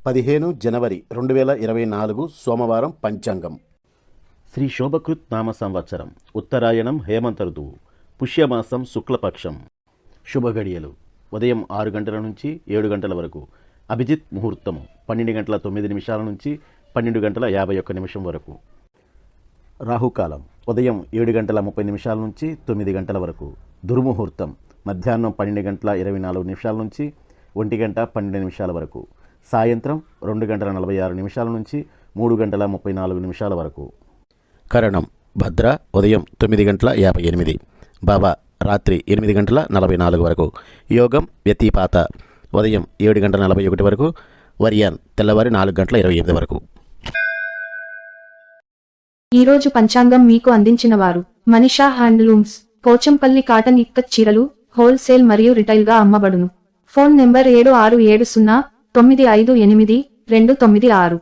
15 జనవరి 2024 సోమవారం పంచాంగం. శ్రీ శోభకృత్ నామ సంవత్సరం, ఉత్తరాయణం, హేమంత ఋతువు, పుష్యమాసం, శుక్లపక్షం. శుభగడియలు ఉదయం 6 గంటల నుంచి 7 గంటల వరకు. అభిజిత్ ముహూర్తము 12 గంటల 9 నిమిషాల నుంచి 12 గంటల 51 నిమిషం వరకు. రాహుకాలం ఉదయం 7 గంటల 30 నిమిషాల నుంచి 9 గంటల వరకు. దుర్ముహూర్తం మధ్యాహ్నం 12 గంటల 24 నిమిషాల నుంచి 1 గంట 12 నిమిషాల వరకు. సాయంత్రం 2 గంటల 46 నిమిషాల నుంచి 3 గంటల 34 నిమిషాల వరకు. కరణం భద్ర ఉదయం 9 గంటల 58, బాబా రాత్రి 8 గంటల 44 వరకు. యోగం వ్యతిపాత ఉదయం 7 గంటల 41 వరకు. వర్యాన్ తెల్లవారి 4 గంటల 28 వరకు. ఈరోజు పంచాంగం మీకు అందించిన వారు మనీషా హ్యాండ్లూమ్స్, పోచంపల్లి కాటన్ ఇక్కత్ చీరలు హోల్సేల్ మరియు రిటైల్గా అమ్మబడును. Phone number 7670958296.